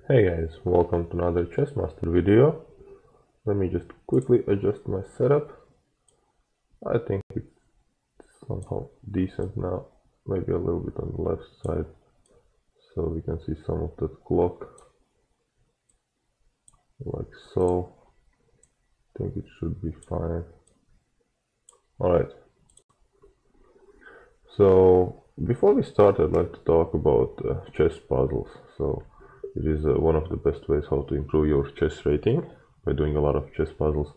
Hey guys, welcome to another Chessmaster video. Let me just quickly adjust my setup. I think it's somehow decent now, maybe a little bit on the left side, so we can see some of that clock, like so. I think it should be fine. Alright, so before we start, I'd like to talk about chess puzzles. So it is one of the best ways how to improve your chess rating by doing a lot of chess puzzles.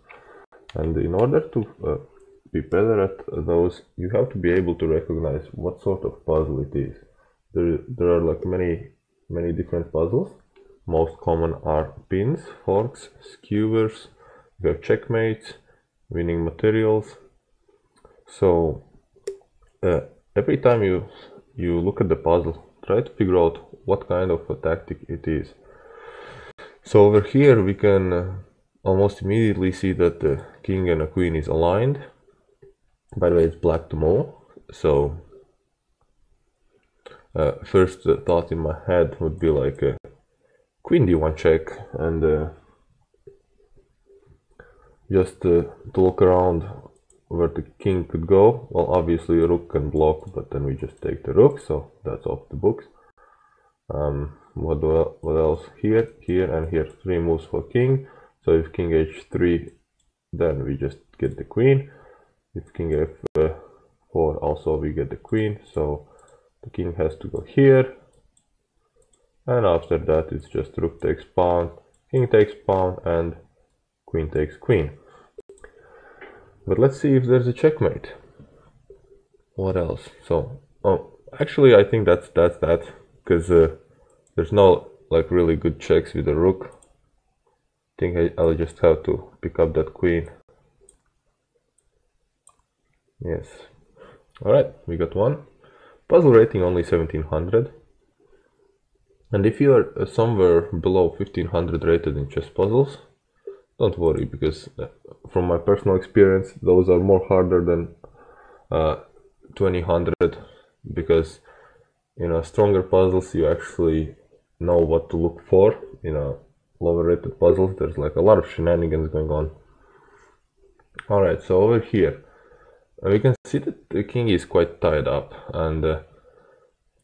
And in order to be better at those, you have to be able to recognize what sort of puzzle it is. There are like many different puzzles. Most common are pins, forks, skewers, you have checkmates, winning materials. So every time you look at the puzzle, try to figure out what kind of a tactic it is. So over here we can almost immediately see that the king and a queen is aligned. By the way, it's black to move. So first thought in my head would be like queen d1 check, and just to look around where the king could go. Well, obviously a rook can block, but then we just take the rook, so that's off the books. What else? Here, and here, 3 moves for king. So if king h3, then we just get the queen. If king f4, also we get the queen. So the king has to go here, and after that it's just rook takes pawn, king takes pawn, and queen takes queen. But let's see if there's a checkmate. What else? So, oh, actually I think that's that, because there's no like really good checks with the rook. I think I'll just have to pick up that queen. Yes. Alright, we got one. Puzzle rating only 1700. And if you are somewhere below 1500 rated in chess puzzles, don't worry, because from my personal experience, those are more harder than 2000, because in stronger puzzles you actually know what to look for. In lower rated puzzles, there's like a lot of shenanigans going on. Alright, so over here we can see that the king is quite tied up, and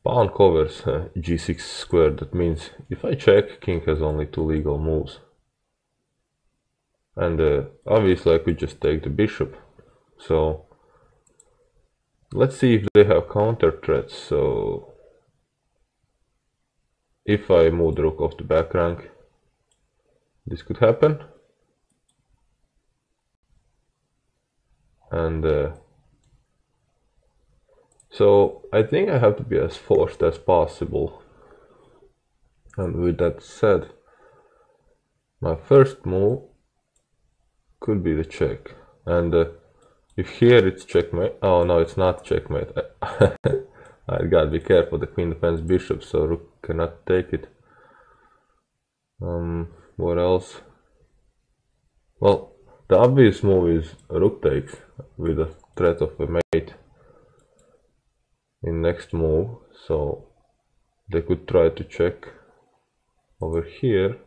pawn covers g6 squared. That means if I check, king has only 2 legal moves. And obviously I could just take the bishop. So let's see if they have counter threats. So if I move the rook off the back rank, this could happen. And so I think I have to be as forced as possible. And with that said, my first move could be the check. And if here it's checkmate, oh no, it's not checkmate. I gotta be careful, the queen defends bishop, so rook cannot take it. What else? Well, the obvious move is rook takes with a threat of a mate in next move, so they could try to check over here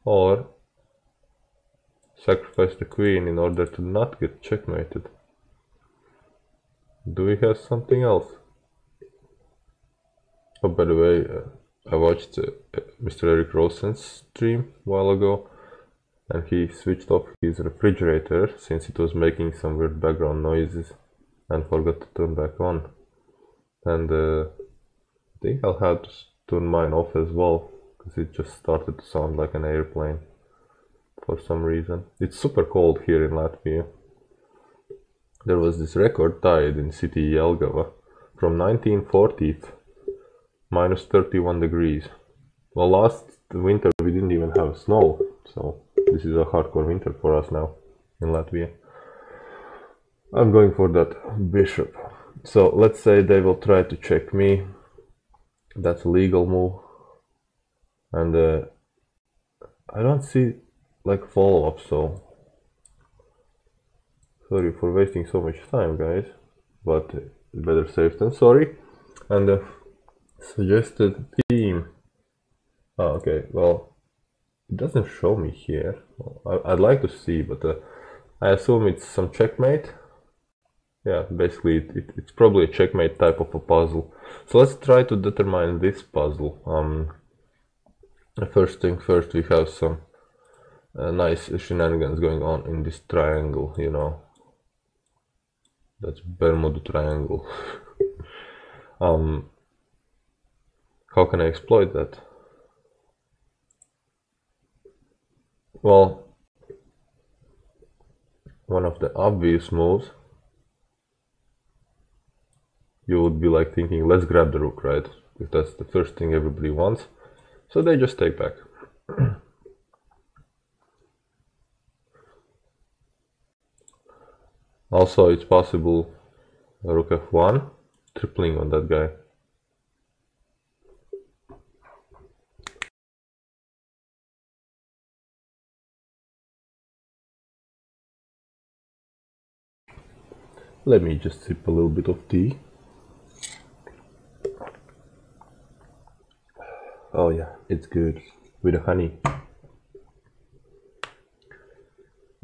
or sacrifice the queen in order to not get checkmated. Do we have something else? Oh, by the way, I watched Mr. Eric Rosen's stream a while ago, and he switched off his refrigerator since it was making some weird background noises and forgot to turn back on. And I think I'll have to turn mine off as well, because it just started to sound like an airplane for some reason. It's super cold here in Latvia. There was this record tied in city Jelgava from 1940, minus 31 degrees. Well, last winter we didn't even have snow, so this is a hardcore winter for us now in Latvia. I'm going for that bishop. So let's say they will try to check me. That's a legal move. And I don't see like follow-up, so sorry for wasting so much time, guys, but better safe than sorry. And the suggested theme Oh, okay, well, it doesn't show me here. Well, I'd like to see, but I assume it's some checkmate. Yeah, basically it's probably a checkmate type of a puzzle. So let's try to determine this puzzle. First thing first, we have some nice shenanigans going on in this triangle, you know. That's Bermuda Triangle. How can I exploit that? Well, one of the obvious moves, you would be like thinking, let's grab the rook, right? If that's the first thing everybody wants. So they just take back. Also, it's possible rook f1, tripling on that guy. Let me just sip a little bit of tea. Oh yeah, it's good with the honey.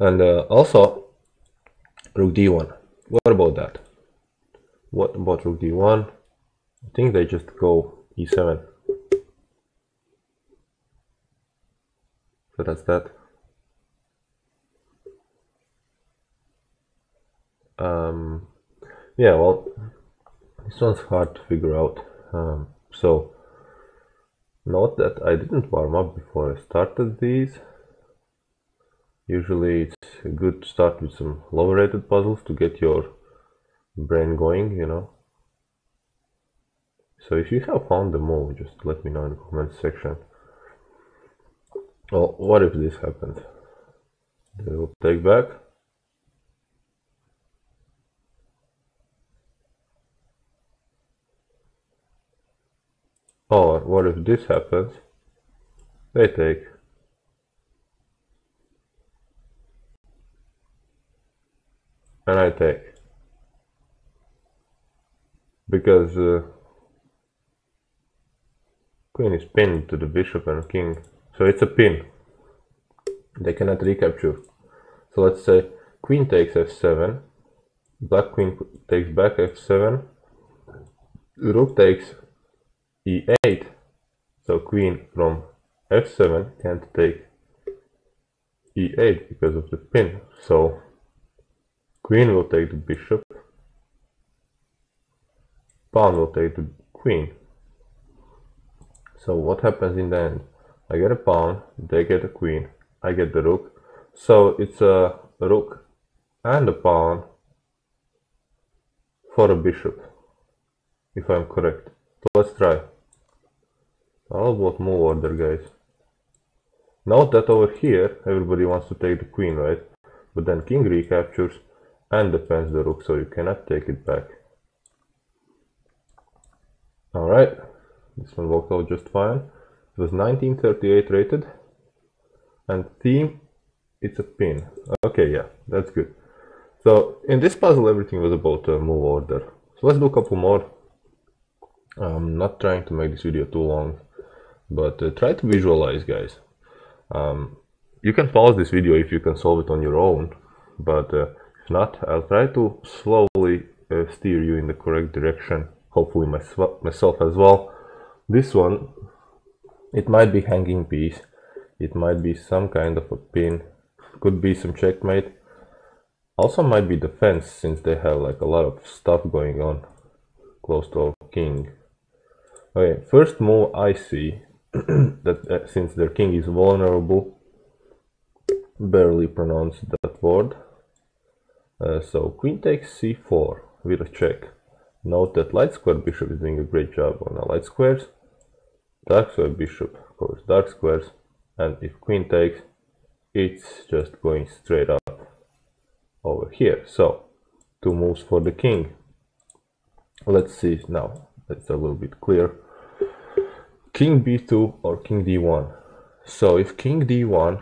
And also, rook d1. What about that? What about rook d1? I think they just go e7. So that's that. Yeah, well, this one's hard to figure out. So note that I didn't warm up before I started these. Usually it's good to start with some lower rated puzzles to get your brain going, you know. So if you have found the move, just let me know in the comment section. Well, what if this happens? They will take back. Or what if this happens? They take. And I take. Because queen is pinned to the bishop and king. So it's a pin. They cannot recapture. So let's say queen takes f7. Black queen takes back f7. Rook takes e8. So queen from f7 can't take e8 because of the pin. So queen will take the bishop. Pawn will take the queen. So what happens in the end? I get a pawn, they get a queen, I get the rook. So it's a rook and a pawn for a bishop, if I'm correct. So let's try. All about move order, guys. Note that over here everybody wants to take the queen, right? But then king recaptures and defends the rook, so you cannot take it back. Alright, this one worked out just fine. It was 1938 rated. And theme, it's a pin. Okay, yeah, that's good. So in this puzzle everything was about move order. So let's do a couple more. I'm not trying to make this video too long, but try to visualize, guys. You can pause this video if you can solve it on your own, but if not, I'll try to slowly steer you in the correct direction, hopefully myself as well. This one, it might be hanging piece, it might be some kind of a pin, could be some checkmate, also might be defense, since they have like a lot of stuff going on close to our king. Okay, first move I see that since their king is vulnerable, barely pronounce that word. So queen takes c4 with a check. Note that light square bishop is doing a great job on the light squares. Dark square bishop covers dark squares, and if queen takes, it's just going straight up over here. So 2 moves for the king. Let's see now. It's a little bit clear. King b2 or king d1. So if king d1,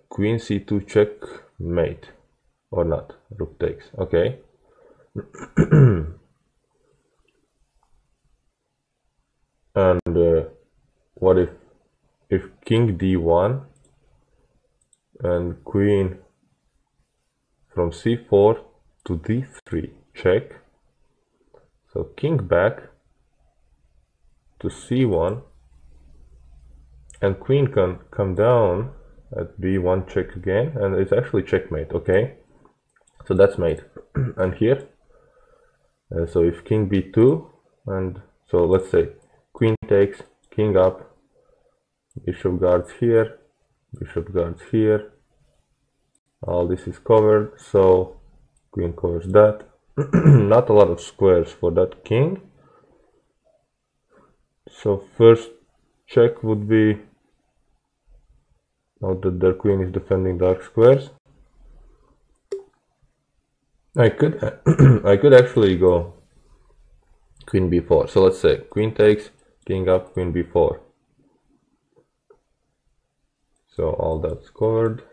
queen c2 checkmate or not, rook takes. Okay. And what if if king d1 and queen from c4 to d3, check. So king back to c1, and queen can come down at b1, check again, and it's actually checkmate. Okay, so that's mate. And here, so if king b2, and so let's say queen takes, king up, bishop guards here, bishop guards here, all this is covered, so queen covers that. Not a lot of squares for that king. So first check would be, now that their queen is defending dark squares, I could I could actually go queen b4. So let's say queen takes, king up, queen b4. So all that's covered.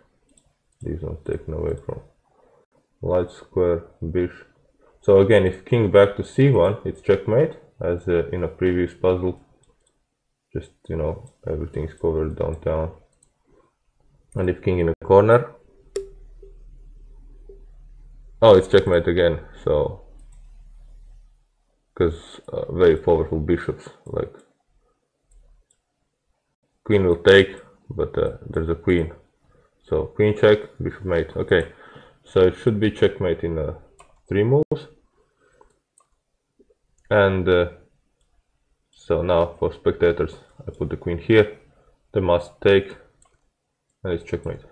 These ones taken away from light square, bishop. So again, if king back to c1, it's checkmate, as in a previous puzzle. Just, you know, everything's covered downtown. And if king in a corner, oh, it's checkmate again. So, because very powerful bishops, like queen will take, but there's a queen. So queen check, bishop mate. Okay, so it should be checkmate in 3 moves. And so now for spectators, I put the queen here. They must take, and it's checkmate.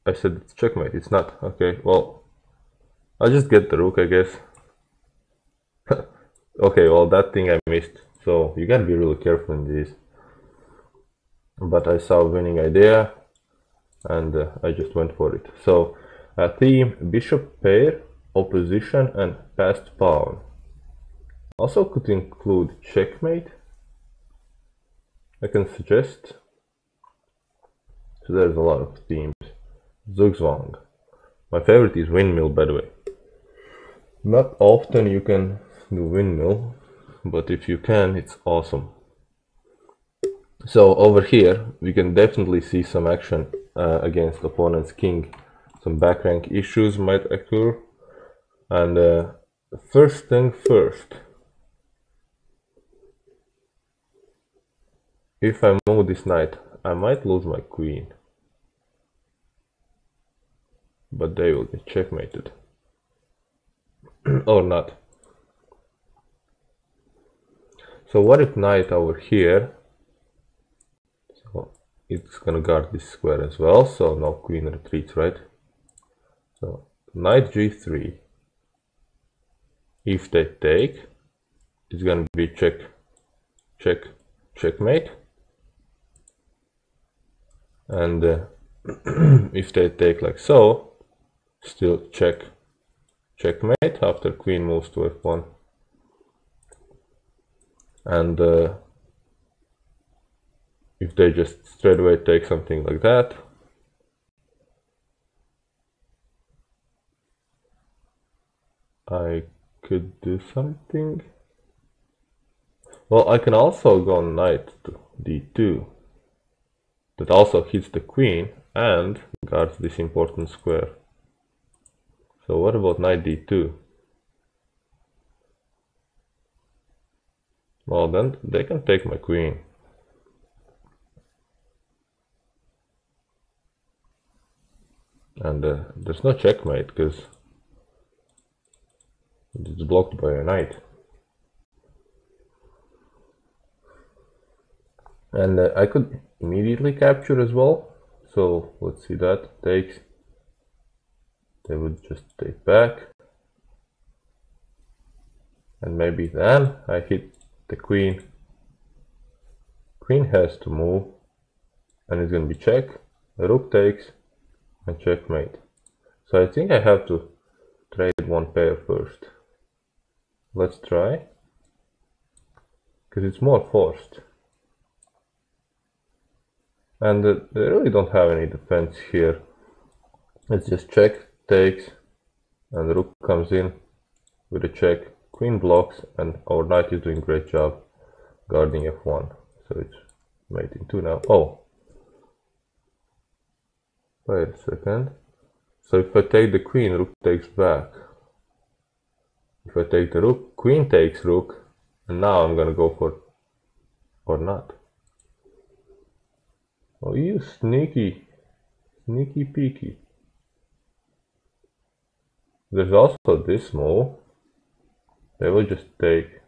I said it's checkmate, it's not. Okay, well, I'll just get the rook, I guess. Okay, well, that thing I missed. So you gotta be really careful in these. But I saw a winning idea, and I just went for it. So theme, bishop pair, opposition, and passed pawn. Also could include checkmate, I can suggest. So there's a lot of themes. Zugzwang. My favorite is windmill, by the way. Not often you can do windmill, but if you can, it's awesome. So over here, we can definitely see some action against opponent's king. Some back rank issues might occur. And first thing first, if I move this knight, I might lose my queen. But they will get checkmated. Or not. So what if knight over here? So it's gonna guard this square as well, so no queen retreats, right? So knight g3. If they take, it's gonna be check, check, checkmate. And if they take like so, still check, checkmate after queen moves to f1. And if they just straight away take something like that, I could do something. Well, I can also go knight to d2. That also hits the queen and guards this important square. So what about knight d2? Well, then they can take my queen. And there's no checkmate because it's blocked by a knight. And I could immediately capture as well. So let's see that. Takes. They would just take back. And maybe then I hit the queen. Queen has to move. And it's going to be check. The rook takes. And checkmate. So I think I have to trade one pair first. Let's try. Because it's more forced. And they really don't have any defense here. Let's just check, takes, and the rook comes in with a check. Queen blocks, and our knight is doing a great job guarding f1. So it's mating 2 now. Oh, wait a second. So if I take the queen, rook takes back. If I take the rook, queen takes rook, and now I'm gonna go for or not. Oh, you sneaky peeky. There's also this move. They will just take.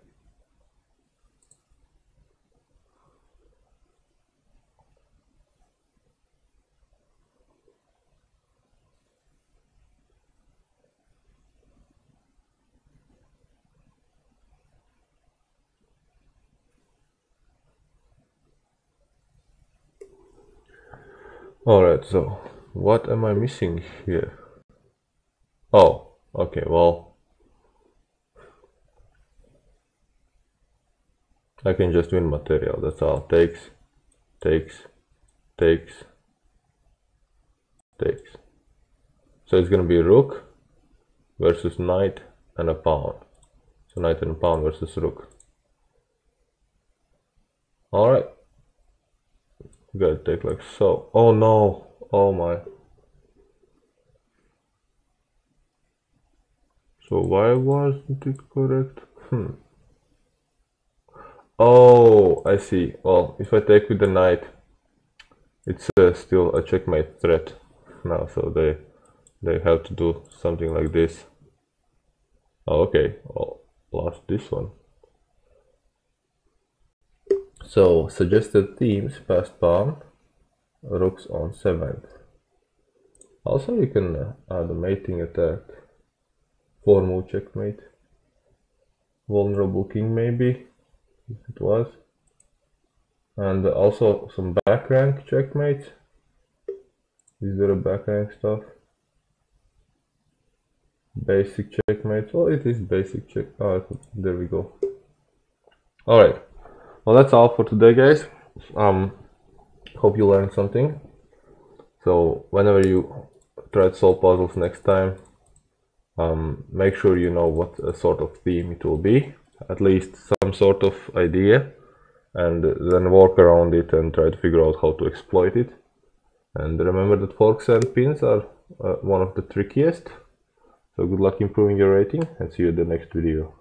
Alright, so what am I missing here? Oh, okay, well, I can just win material, that's all. Takes. So it's gonna be rook versus knight and a pawn. So knight and a pawn versus rook. Alright. Gotta take like so. Oh no! Oh my. So why wasn't it correct? Oh, I see. Well, if I take with the knight, it's still a checkmate threat now, so they have to do something like this. Oh, okay. Well, lost this one. So suggested themes: passed pawn, rooks on 7th. Also, you can add a mating attack. 4-move checkmate. Vulnerable king maybe, if it was. And also some back rank checkmate. Is there a back rank stuff? Basic checkmate. Well, it is basic check. Oh, there we go. Alright. Well, that's all for today, guys. Hope you learned something. So whenever you try to solve puzzles next time, make sure you know what sort of theme it will be, at least some sort of idea, and then work around it and try to figure out how to exploit it. And remember that forks and pins are one of the trickiest. So good luck improving your rating, and see you in the next video.